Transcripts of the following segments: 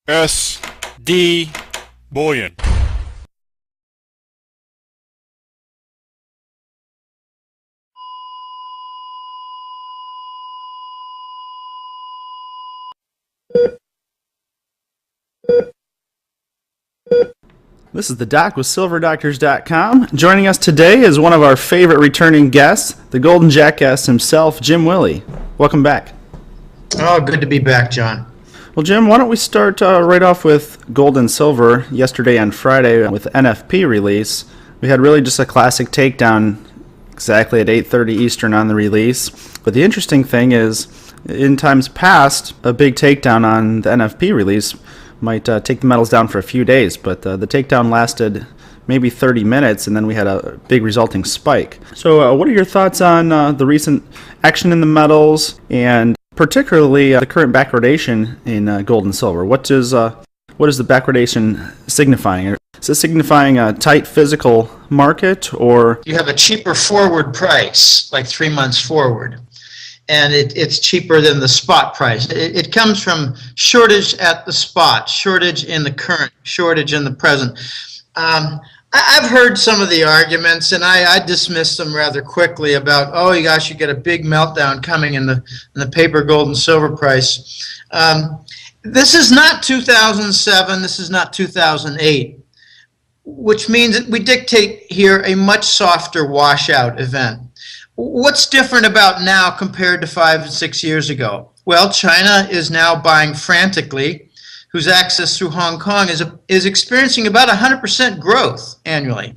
SD bullion. This is the Doc with SilverDoctors.com. Joining us today is one of our favorite returning guests, the Golden Jackass himself, Jim Willie. Welcome back. Oh, good to be back, John. Well, Jim, why don't we start right off with gold and silver. Yesterday on Friday with NFP release, we had really just a classic takedown exactly at 8:30 Eastern on the release. But the interesting thing is, in times past, a big takedown on the NFP release might take the metals down for a few days, but the takedown lasted maybe 30 minutes, and then we had a big resulting spike. So what are your thoughts on the recent action in the metals, and particularly the current backwardation in gold and silver? What is the backwardation signifying? Is it signifying a tight physical market, or You have a cheaper forward price, like 3 months forward, and it's cheaper than the spot price. It comes from shortage at the spot, shortage in the current, shortage in the present. I've heard some of the arguments, and I dismiss them rather quickly about, oh, you gosh, you get a big meltdown coming in the paper gold and silver price. This is not 2007. This is not 2008, which means that we dictate here a much softer washout event. What's different about now compared to 5 and 6 years ago? Well, China is now buying frantically, whose access through Hong Kong is experiencing about 100% growth annually.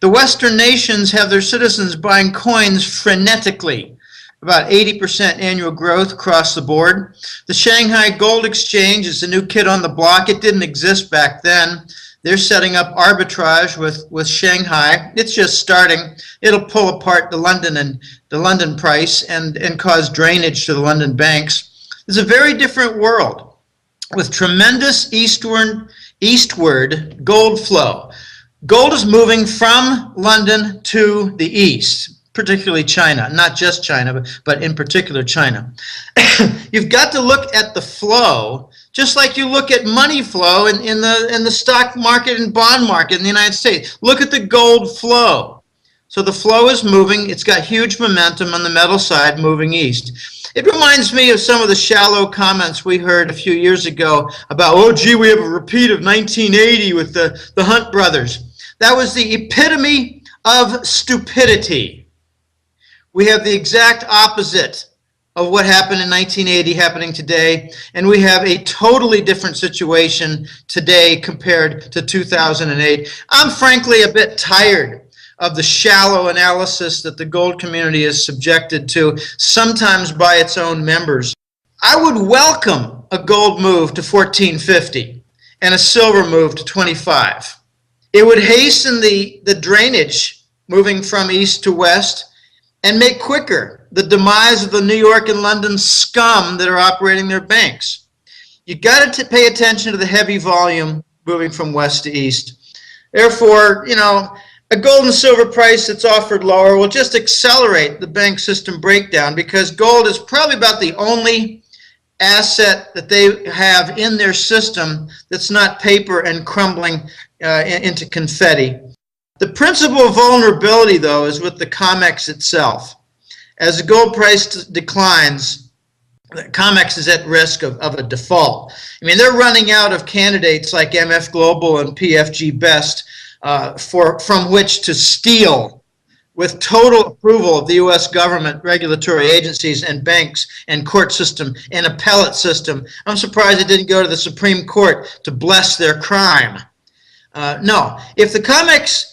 The Western nations have their citizens buying coins frenetically, about 80% annual growth across the board. The Shanghai Gold Exchange is the new kid on the block. It didn't exist back then. They're setting up arbitrage with Shanghai. It's just starting. It'll pull apart the London price and cause drainage to the London banks. It's a very different world with tremendous eastward gold flow. Gold is moving from London to the east, particularly China, not just China, but in particular China. You've got to look at the flow, just like you look at money flow in the stock market and bond market in the United States. Look at the gold flow. So the flow is moving. It's got huge momentum on the metal side moving east. It reminds me of some of the shallow comments we heard a few years ago about, oh, gee, we have a repeat of 1980 with the Hunt brothers. That was the epitome of stupidity. We have the exact opposite of what happened in 1980 happening today, and we have a totally different situation today compared to 2008. I'm frankly a bit tired of the shallow analysis that the gold community is subjected to, sometimes by its own members. I would welcome a gold move to 1450 and a silver move to 25. It would hasten the drainage moving from east to west and make quicker the demise of the New York and London scum that are operating their banks. You got to pay attention to the heavy volume moving from west to east. Therefore, a gold and silver price that's offered lower will just accelerate the bank system breakdown, because gold is probably about the only asset that they have in their system that's not paper and crumbling into confetti. The principal vulnerability, though, is with the COMEX itself. As the gold price declines, the COMEX is at risk of a default. I mean, they're running out of candidates like MF Global and PFG Best from which to steal with total approval of the U.S. government, regulatory agencies, and banks, and court system, and appellate system. I'm surprised it didn't go to the Supreme Court to bless their crime. No, if the COMEX,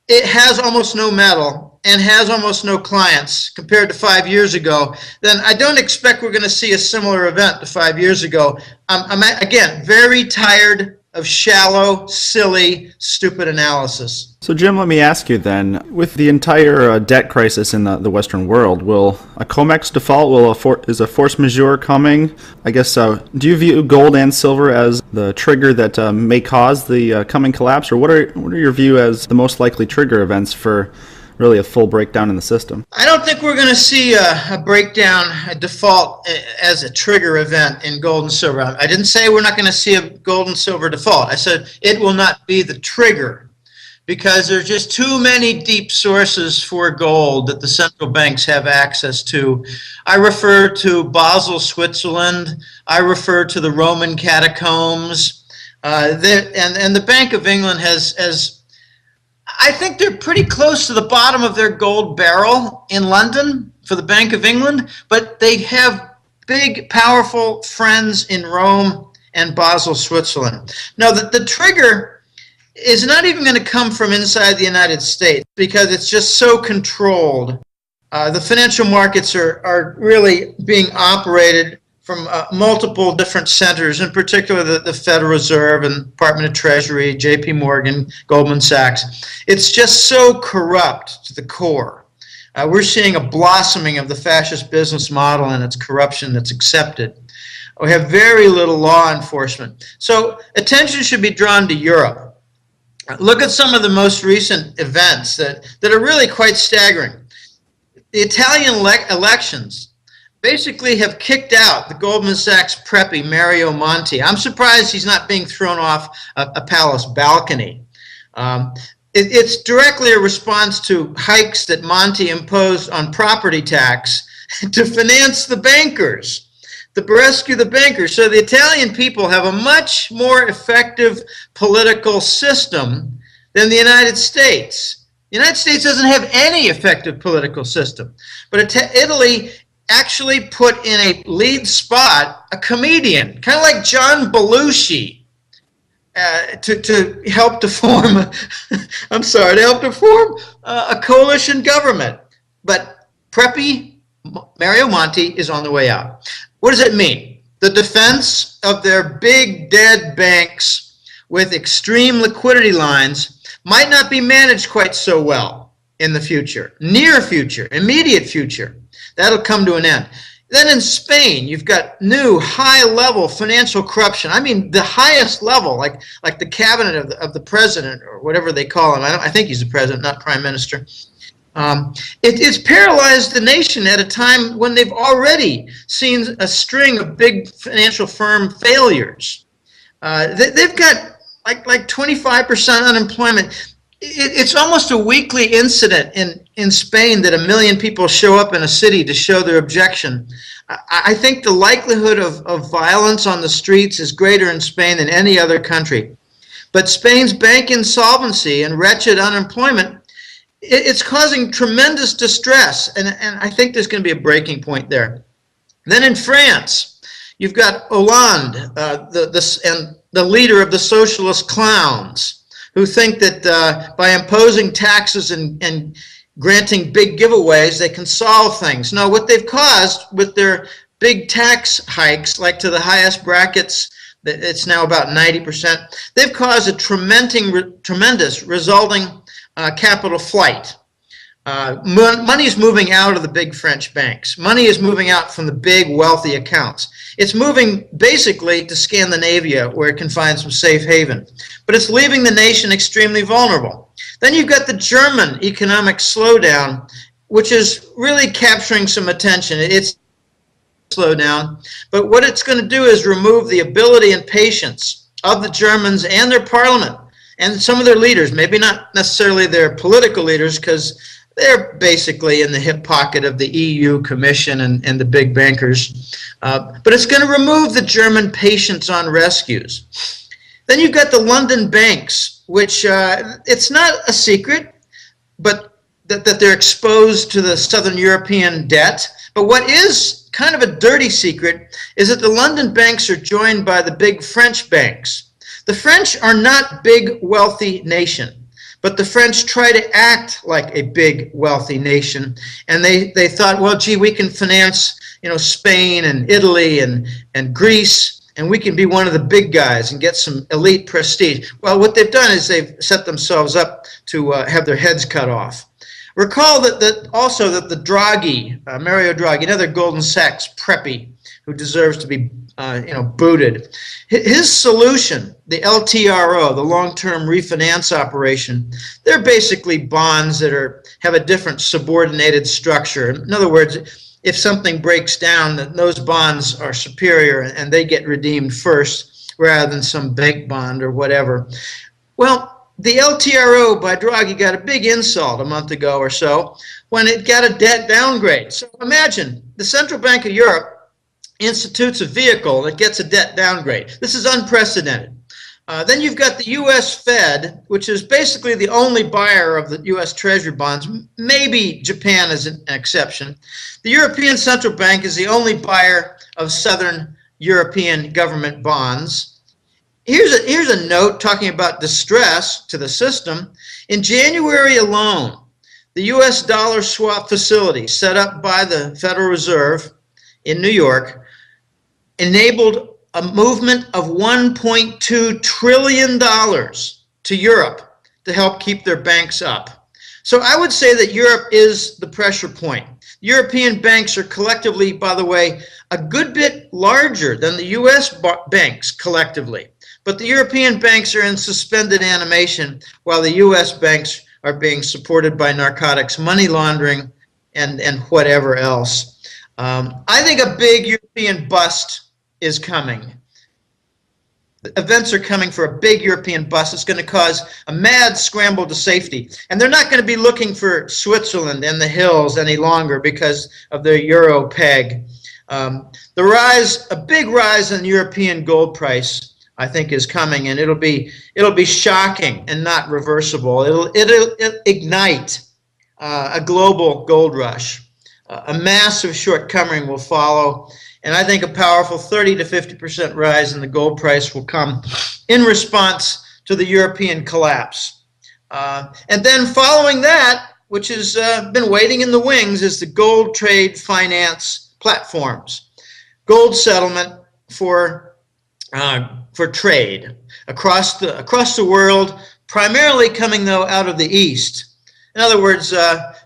it has almost no metal and has almost no clients compared to 5 years ago, then I don't expect we're going to see a similar event to 5 years ago. I'm again, very tired of shallow, silly, stupid analysis. So Jim, let me ask you then, with the entire debt crisis in the Western world, will a COMEX default, is a force majeure coming? I guess, do you view gold and silver as the trigger that may cause the coming collapse, or what are your view as the most likely trigger events for really a full breakdown in the system. I don't think we're going to see a breakdown, a default as a trigger event in gold and silver. I didn't say we're not going to see a gold and silver default. I said it will not be the trigger, because there's just too many deep sources for gold that the central banks have access to. I refer to Basel, Switzerland. I refer to the Roman catacombs. And the Bank of England has, I think they're pretty close to the bottom of their gold barrel in London for the Bank of England, but they have big, powerful friends in Rome and Basel, Switzerland. Now, the trigger is not even going to come from inside the United States, because it's just so controlled. The financial markets are really being operated from multiple different centers, in particular the Federal Reserve and Department of Treasury, JP Morgan, Goldman Sachs. It's just so corrupt to the core. We're seeing a blossoming of the fascist business model and its corruption that's accepted. We have very little law enforcement. So attention should be drawn to Europe. Look at some of the most recent events that are really quite staggering. The Italian elections basically have kicked out the Goldman Sachs preppy Mario Monti. I'm surprised he's not being thrown off a palace balcony. It's directly a response to hikes that Monti imposed on property tax to finance the bankers, to rescue the bankers. So the Italian people have a much more effective political system than the United States. The United States doesn't have any effective political system. But Italy actually put in a lead spot a comedian, kind of like John Belushi, to help to form, a coalition government. But preppy Mario Monti is on the way out. What does it mean? The defense of their big dead banks with extreme liquidity lines might not be managed quite so well in the future, near future, immediate future. That'll come to an end. Then in Spain, you've got new high-level financial corruption. I mean, the highest level, like the cabinet of the president, or whatever they call him. I think he's the president, not prime minister. It's paralyzed the nation at a time when they've already seen a string of big financial firm failures. They've got like 25% unemployment. It's almost a weekly incident in Spain that 1 million people show up in a city to show their objection. I think the likelihood of violence on the streets is greater in Spain than any other country. But Spain's bank insolvency and wretched unemployment, it's causing tremendous distress, and I think there's going to be a breaking point there. Then in France, you've got Hollande, and the leader of the socialist clowns, who think that by imposing taxes and granting big giveaways, they can solve things. No, what they've caused with their big tax hikes, like to the highest brackets, it's now about 90%, they've caused a tremendous resulting capital flight. Money is moving out of the big French banks. Money is moving out from the big wealthy accounts. It's moving basically to Scandinavia, where it can find some safe haven. But it's leaving the nation extremely vulnerable. Then you've got the German economic slowdown, which is really capturing some attention. It's slowdown, but what it's going to do is remove the ability and patience of the Germans and their parliament and some of their leaders, maybe not necessarily their political leaders, because they're basically in the hip pocket of the EU Commission and the big bankers. But it's going to remove the German patience on rescues. Then you've got the London banks, which it's not a secret, but that they're exposed to the Southern European debt. But what is kind of a dirty secret is that the London banks are joined by the big French banks. The French are not big, wealthy nation, but the French try to act like a big, wealthy nation. And they thought, well, gee, we can finance, Spain and Italy and Greece, and we can be one of the big guys and get some elite prestige. Well, what they've done is they've set themselves up to have their heads cut off. Recall that also that the Draghi, Mario Draghi, another Goldman Sachs preppy who deserves to be booted. His solution, the LTRO, the long-term refinance operation, they're basically bonds that have a different subordinated structure. In other words, if something breaks down, those bonds are superior and they get redeemed first rather than some bank bond or whatever. Well, the LTRO by Draghi got a big insult a month ago or so when it got a debt downgrade. So imagine the Central Bank of Europe institutes a vehicle that gets a debt downgrade. This is unprecedented. Then you've got the U.S. Fed, which is basically the only buyer of the U.S. Treasury bonds. Maybe Japan is an exception. The European Central Bank is the only buyer of Southern European government bonds. Here's a note talking about distress to the system. In January alone, the U.S. dollar swap facility set up by the Federal Reserve in New York enabled a movement of $1.2 trillion to Europe to help keep their banks up. So I would say that Europe is the pressure point. European banks are collectively, by the way, a good bit larger than the U.S. banks collectively. But the European banks are in suspended animation while the U.S. banks are being supported by narcotics, money laundering, and whatever else. I think a big European bust is coming. Events are coming for a big European bust. It's going to cause a mad scramble to safety. And they're not going to be looking for Switzerland and the hills any longer because of their euro peg. A big rise in the European gold price, I think, is coming, and it'll be shocking and not reversible. It'll ignite a global gold rush. A massive short covering will follow, and I think a powerful 30 to 50% rise in the gold price will come in response to the European collapse. And then following that, which has been waiting in the wings, is the gold trade finance platforms. Gold settlement for trade across the world, primarily coming, though, out of the East. In other words,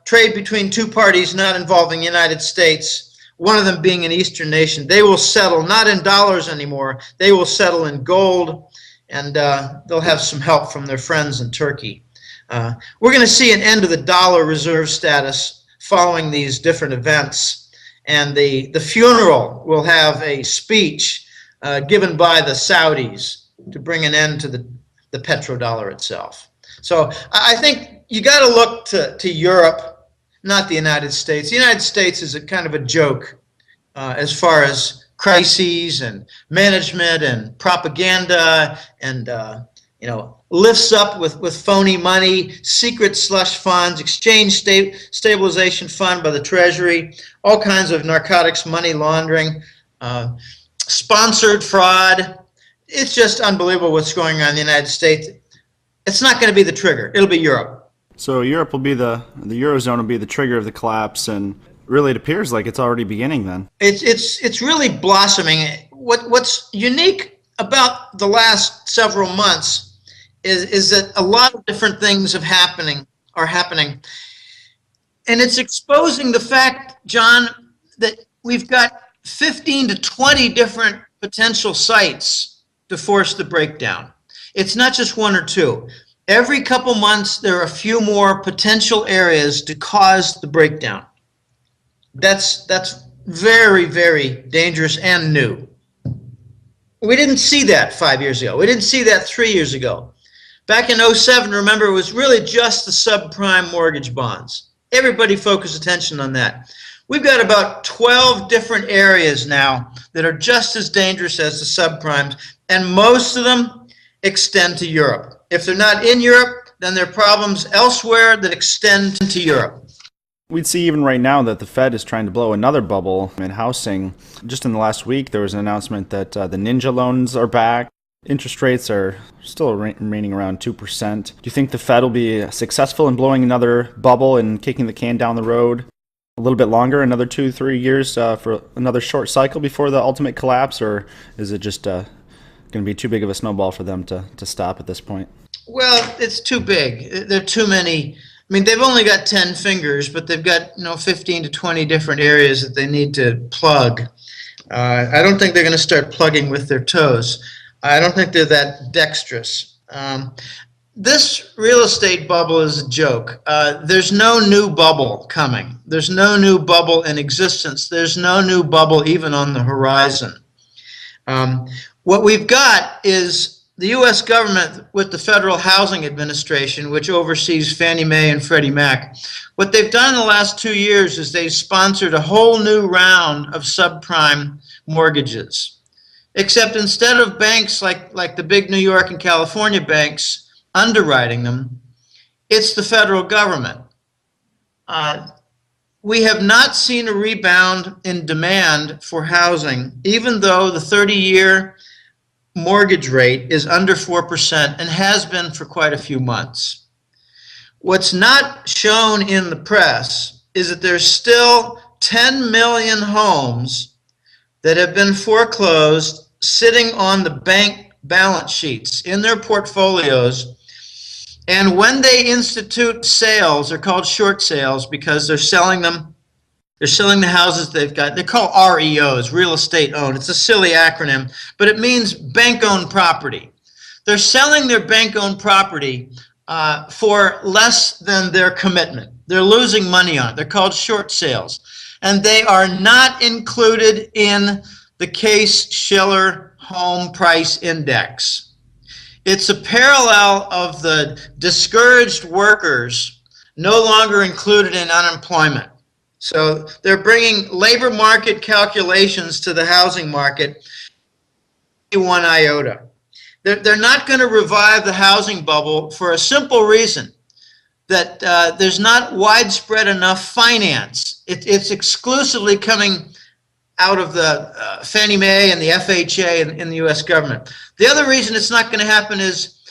trade between two parties not involving the United States, one of them being an Eastern nation. They will settle not in dollars anymore. They will settle in gold, and they'll have some help from their friends in Turkey. We're going to see an end of the dollar reserve status following these different events, and the funeral will have a speech given by the Saudis to bring an end to the petrodollar itself. So I think you got to look to Europe, not the United States. The United States is a kind of a joke as far as crises and management and propaganda and lifts up with phony money, secret slush funds, exchange stabilization fund by the Treasury, all kinds of narcotics, money laundering, sponsored fraud. It's just unbelievable what's going on in the United States. It's not going to be the trigger. It'll be Europe. So Europe will be the Eurozone will be the trigger of the collapse, and really it appears like it's already beginning then. It's really blossoming. What's unique about the last several months is that a lot of different things are happening, and it's exposing the fact, John, that we've got 15 to 20 different potential sites to force the breakdown. It's not just one or two. Every couple months, there are a few more potential areas to cause the breakdown. That's very, very dangerous and new. We didn't see that 5 years ago. We didn't see that 3 years ago. Back in 2007, remember, it was really just the subprime mortgage bonds. Everybody focused attention on that. We've got about 12 different areas now that are just as dangerous as the subprimes, and most of them extend to Europe. If they're not in Europe, then there are problems elsewhere that extend to Europe. We'd see even right now that the Fed is trying to blow another bubble in housing. Just in the last week, there was an announcement that the Ninja loans are back. Interest rates are still remaining around 2%. Do you think the Fed will be successful in blowing another bubble and kicking the can down the road a little bit longer, another 2-3 years for another short cycle before the ultimate collapse, or is it just going to be too big of a snowball for them to stop at this point? Well, it's too big. There are too many. I mean, they've only got 10 fingers, but they've got 15 to 20 different areas that they need to plug. I don't think they're going to start plugging with their toes. I don't think they're that dexterous. This real estate bubble is a joke. There's no new bubble coming. There's no new bubble in existence. There's no new bubble even on the horizon. What we've got is the U.S. government with the Federal Housing Administration, which oversees Fannie Mae and Freddie Mac. What they've done in the last 2 years is they've sponsored a whole new round of subprime mortgages. Except instead of banks like the big New York and California banks underwriting them, it's the federal government. We have not seen a rebound in demand for housing, even though the 30-year mortgage rate is under 4% and has been for quite a few months. What's not shown in the press is that there's still 10 million homes that have been foreclosed sitting on the bank balance sheets in their portfolios. And when they institute sales, they're called short sales because they're selling them. They're selling the houses they've got. They're called REOs, real estate owned. It's a silly acronym, but it means bank-owned property. They're selling their bank-owned property for less than their commitment. They're losing money on it. They're called short sales. And they are not included in the Case-Shiller Home Price Index. It's a parallel of the discouraged workers no longer included in unemployment. So they're bringing labor market calculations to the housing market, one iota. They're not going to revive the housing bubble for a simple reason, that there's not widespread enough finance. It's exclusively coming out of the Fannie Mae and the FHA in the U.S. government. The other reason it's not going to happen is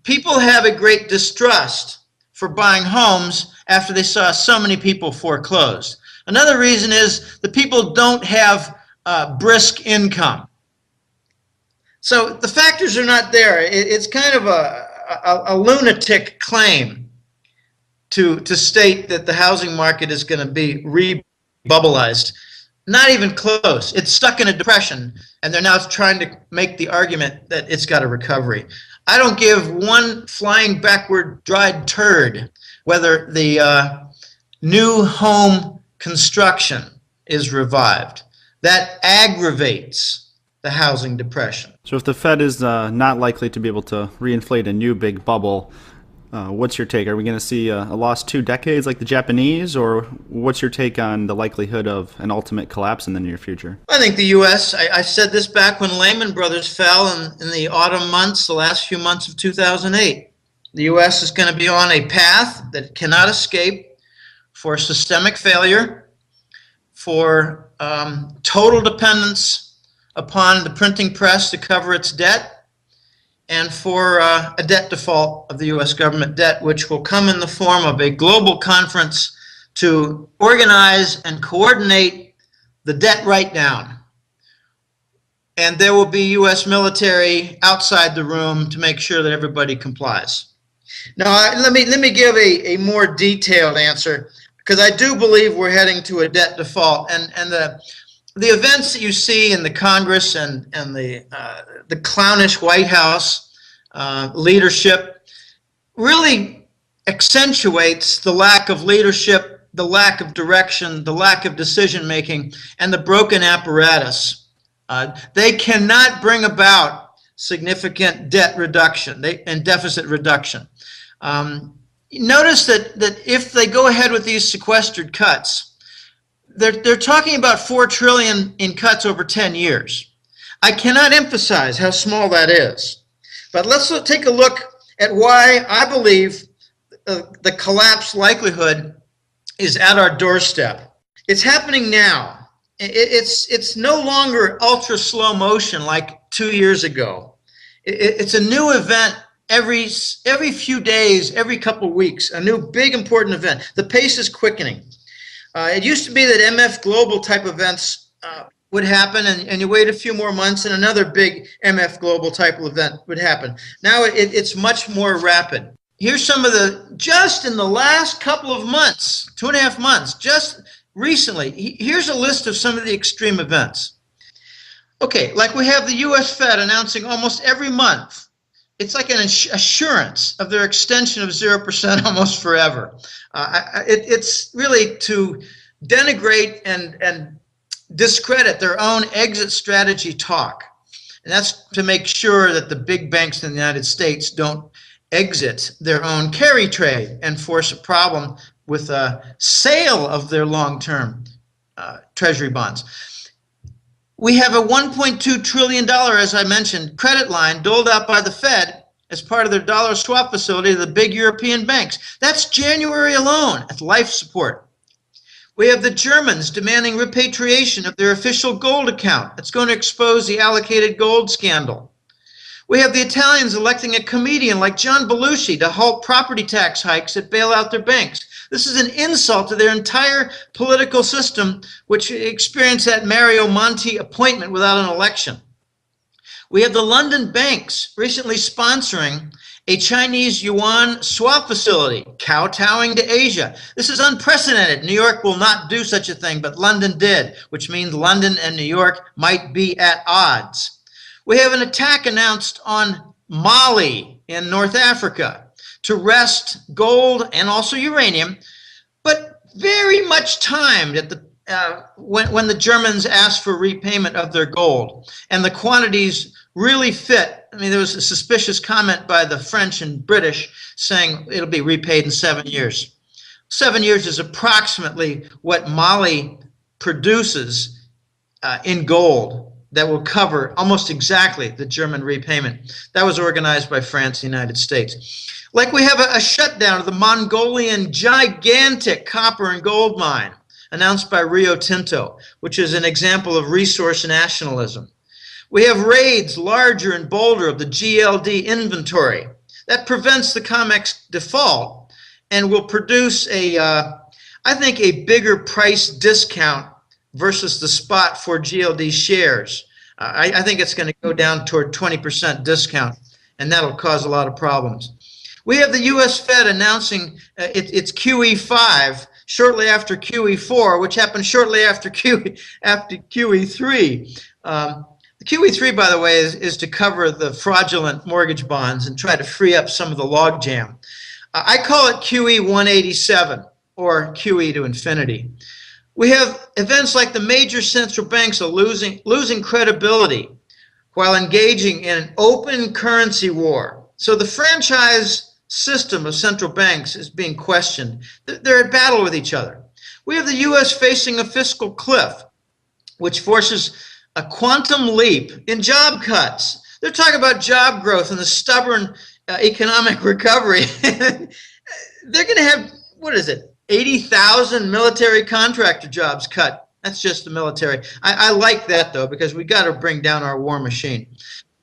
people have a great distrust for buying homes after they saw so many people foreclosed. Another reason is the people don't have brisk income. So the factors are not there. It's kind of a lunatic claim to state that the housing market is going to be re-bubbleized. Not even close. It's stuck in a depression, and they're now trying to make the argument that it's got a recovery. I don't give one flying backward dried turd whether the new home construction is revived. That aggravates the housing depression. So if the Fed is not likely to be able to reinflate a new big bubble, what's your take? Are we going to see a lost 2 decades like the Japanese, or what's your take on the likelihood of an ultimate collapse in the near future? I think the U.S., I said this back when Lehman Brothers fell in the autumn months, the last few months of 2008. The U.S. is going to be on a path that cannot escape for systemic failure, for total dependence upon the printing press to cover its debt, and for a debt default of the U.S. government debt, which will come in the form of a global conference to organize and coordinate the debt write-down. And there will be U.S. military outside the room to make sure that everybody complies. Now, let me give a more detailed answer, because I do believe we're heading to a debt default. And the events that you see in the Congress and the clownish White House leadership really accentuates the lack of leadership, the lack of direction, the lack of decision making, and the broken apparatus. They cannot bring about significant debt reduction and deficit reduction. Notice that if they go ahead with these sequestered cuts, they're talking about $4 trillion in cuts over 10 years. I cannot emphasize how small that is. But let's take a look at why I believe the collapse likelihood is at our doorstep. It's happening now. It's no longer ultra slow motion like 2 years ago. It's a new event every few days, every couple of weeks, a new big important event. The pace is quickening. It used to be that MF Global type events would happen, and you wait a few more months and another big MF Global type of event would happen. Now it's much more rapid. Here's some of just in the last couple of months, 2.5 months, just recently, here's a list of some of the extreme events. Okay, like we have the U.S. Fed announcing almost every month. It's like an assurance of their extension of 0% almost forever. It's really to denigrate and discredit their own exit strategy talk. And that's to make sure that the big banks in the United States don't exit their own carry trade and force a problem with a sale of their long-term treasury bonds. We have a $1.2 trillion, as I mentioned, credit line doled out by the Fed as part of their dollar swap facility to the big European banks. That's January alone at life support. We have the Germans demanding repatriation of their official gold account. That's going to expose the allocated gold scandal. We have the Italians electing a comedian like John Belushi to halt property tax hikes that bail out their banks. This is an insult to their entire political system, which experienced that Mario Monti appointment without an election. We have the London banks recently sponsoring a Chinese yuan swap facility, kowtowing to Asia. This is unprecedented. New York will not do such a thing, but London did, which means London and New York might be at odds. We have an attack announced on Mali in North Africa to wrest gold and also uranium, but very much timed at the when the Germans asked for repayment of their gold, and the quantities really fit. I mean, there was a suspicious comment by the French and British saying it'll be repaid in 7 years. 7 years is approximately what Mali produces in gold that will cover almost exactly the German repayment. That was organized by France and the United States. Like we have a shutdown of the Mongolian gigantic copper and gold mine announced by Rio Tinto, which is an example of resource nationalism. We have raids larger and bolder of the GLD inventory. That prevents the COMEX default and will produce I think, a bigger price discount versus the spot for GLD shares. I think it's going to go down toward 20% discount, and that'll cause a lot of problems. We have the U.S. Fed announcing its QE5 shortly after QE4, which happened shortly after QE3. The QE3, by the way, is to cover the fraudulent mortgage bonds and try to free up some of the logjam. I call it QE 187 or QE to infinity. We have events like the major central banks are losing credibility while engaging in an open currency war. So the franchise system of central banks is being questioned. They're at battle with each other. We have the U.S. facing a fiscal cliff, which forces a quantum leap in job cuts. They're talking about job growth and the stubborn economic recovery. They're going to have, 80,000 military contractor jobs cut. That's just the military. I like that, though, because we got to bring down our war machine.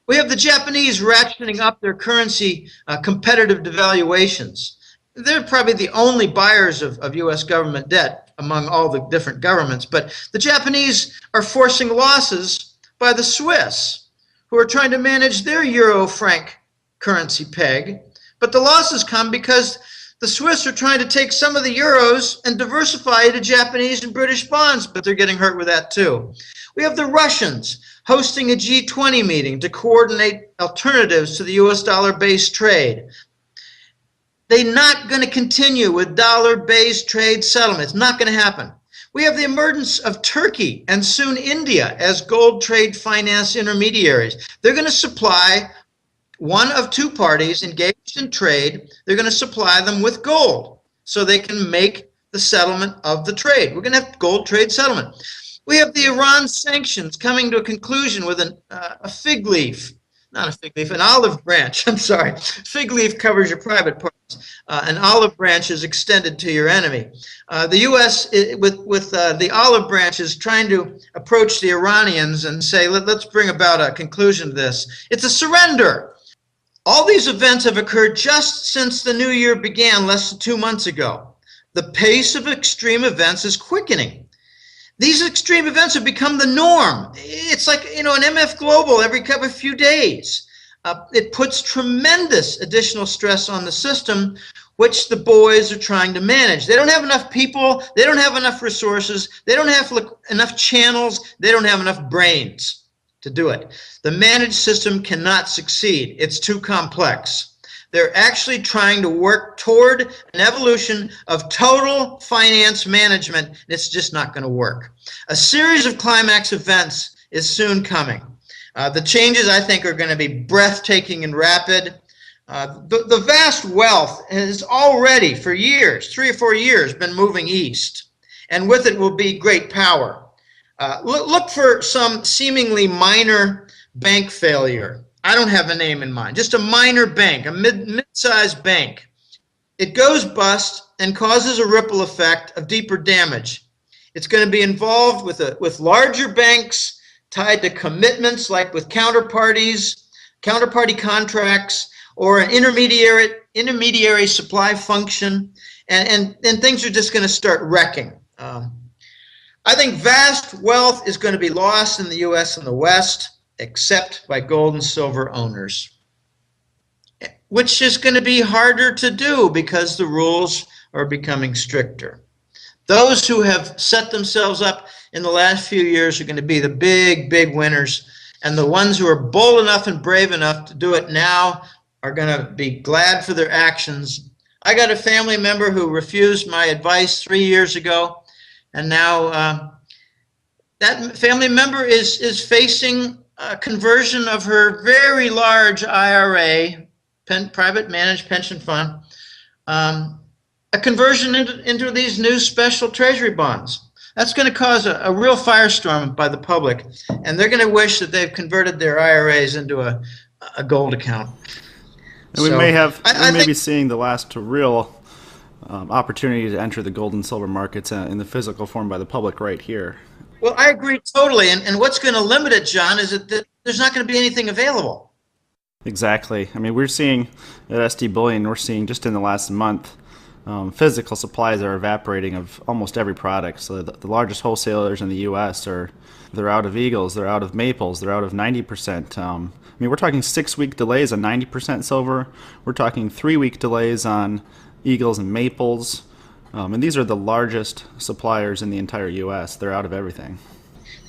We have the Japanese ratcheting up their currency competitive devaluations. They're probably the only buyers of U.S. government debt among all the different governments, but the Japanese are forcing losses by the Swiss, who are trying to manage their euro-franc currency peg. But the losses come because the Swiss are trying to take some of the euros and diversify it to Japanese and British bonds, but they're getting hurt with that too. We have the Russians hosting a G20 meeting to coordinate alternatives to the US dollar-based trade. They're not going to continue with dollar-based trade settlement. It's not going to happen. We have the emergence of Turkey and soon India as gold trade finance intermediaries. They're going to supply one of two parties engaged in trade. They're going to supply them with gold so they can make the settlement of the trade. We're going to have gold trade settlement. We have the Iran sanctions coming to a conclusion with a fig leaf. Not a fig leaf, an olive branch. I'm sorry. Fig leaf covers your private parts. An olive branch is extended to your enemy. The U.S. with the olive branch is trying to approach the Iranians and say, let's bring about a conclusion to this. It's a surrender. All these events have occurred just since the new year began less than 2 months ago. The pace of extreme events is quickening. These extreme events have become the norm. It's like, an MF Global every few days. It puts tremendous additional stress on the system, which the boys are trying to manage. They don't have enough people. They don't have enough resources. They don't have enough channels. They don't have enough brains to do it. The managed system cannot succeed. It's too complex. They're actually trying to work toward an evolution of total finance management, and it's just not going to work. A series of climax events is soon coming. The changes, I think, are going to be breathtaking and rapid. The vast wealth has already, for years, 3 or 4 years, been moving east, and with it will be great power. Look for some seemingly minor bank failure. I don't have a name in mind, just a minor bank, a mid-sized bank. It goes bust and causes a ripple effect of deeper damage. It's going to be involved with larger banks tied to commitments like with counterparty contracts, or an intermediary supply function, and things are just going to start wrecking. I think vast wealth is going to be lost in the U.S. and the West, except by gold and silver owners, which is going to be harder to do because the rules are becoming stricter. Those who have set themselves up in the last few years are going to be the big, big winners, and the ones who are bold enough and brave enough to do it now are going to be glad for their actions. I got a family member who refused my advice 3 years ago, and now that family member is facing a conversion of her very large IRA, private managed pension fund, a conversion into these new special treasury bonds. That's going to cause a real firestorm by the public, and they're going to wish that they've converted their IRAs into a gold account. And we may be seeing the last real opportunity to enter the gold and silver markets in the physical form by the public right here. Well, I agree totally. And what's going to limit it, John, is that there's not going to be anything available. Exactly. I mean, we're seeing at SD Bullion, we're seeing just in the last month, physical supplies are evaporating of almost every product. So the largest wholesalers in the U.S. they're out of Eagles, they're out of Maples, they're out of 90%. I mean, we're talking 6-week delays on 90% silver. We're talking 3-week delays on Eagles and Maples. And these are the largest suppliers in the entire U.S. They're out of everything.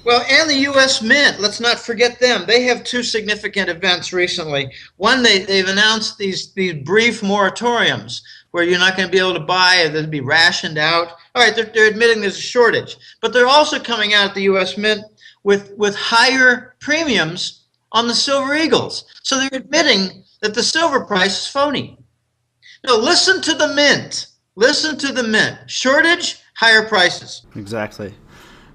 Well, and the U.S. Mint, let's not forget them. They have 2 significant events recently. One, they've announced these brief moratoriums where you're not going to be able to buy, or they'll be rationed out. All right, they're admitting there's a shortage. But they're also coming out at the U.S. Mint with higher premiums on the silver Eagles. So they're admitting that the silver price is phony. No, listen to the Mint. Listen to the Mint. Shortage, higher prices. Exactly.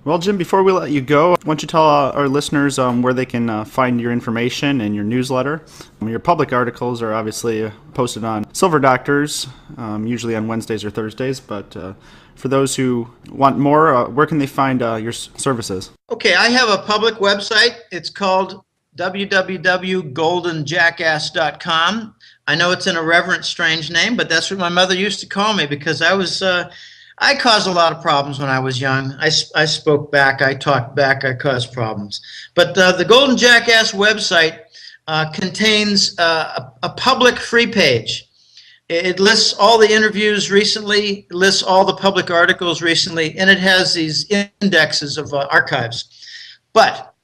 Well, Jim, before we let you go, why don't you tell our listeners where they can find your information and your newsletter? Your public articles are obviously posted on Silver Doctors, usually on Wednesdays or Thursdays, but for those who want more, where can they find your services? Okay, I have a public website. It's called www.goldenjackass.com. I know it's an irreverent, strange name, but that's what my mother used to call me because I caused a lot of problems when I was young. I spoke back, I talked back, I caused problems. But the Golden Jackass website contains a public free page. It lists all the interviews recently, lists all the public articles recently, and it has these indexes of archives. But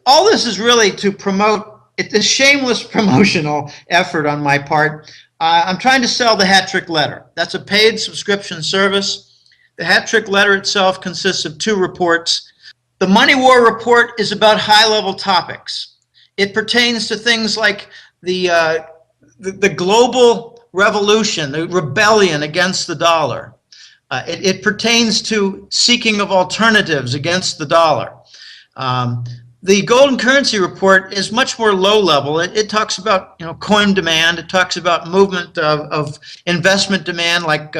all this is really to promote. It's a shameless promotional effort on my part. I'm trying to sell the Hat Trick Letter. That's a paid subscription service. The Hat Trick Letter itself consists of 2 reports. The Money War report is about high-level topics. It pertains to things like the global revolution, the rebellion against the dollar. It pertains to seeking of alternatives against the dollar. The golden currency report is much more low level. It talks about coin demand. It talks about movement of investment demand, like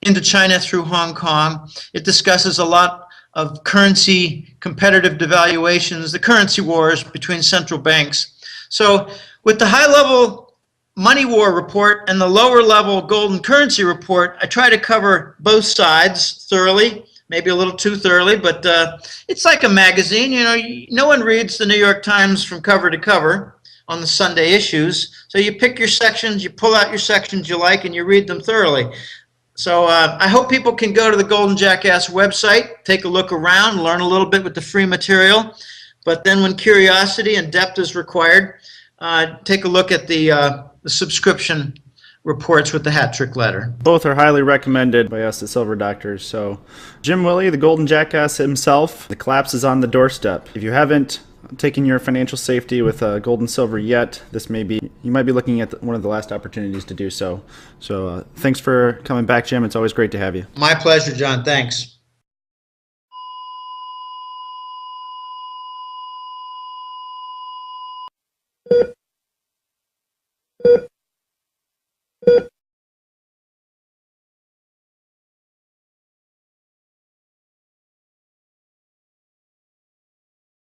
into China through Hong Kong. It discusses a lot of currency competitive devaluations, the currency wars between central banks. So with the high level money war report and the lower level golden currency report, I try to cover both sides thoroughly. Maybe a little too thoroughly, but it's like a magazine. No one reads the New York Times from cover to cover on the Sunday issues. So you pick your sections, you pull out your sections you like, and you read them thoroughly. So I hope people can go to the Golden Jackass website, take a look around, learn a little bit with the free material. But then when curiosity and depth is required, take a look at the subscription reports with the hat trick letter. Both are highly recommended by us at Silver Doctors. So Jim Willie, the Golden Jackass himself, the collapse is on the doorstep. If you haven't taken your financial safety with gold and silver yet, you might be looking at one of the last opportunities to do so. So thanks for coming back, Jim. It's always great to have you. My pleasure, John. Thanks.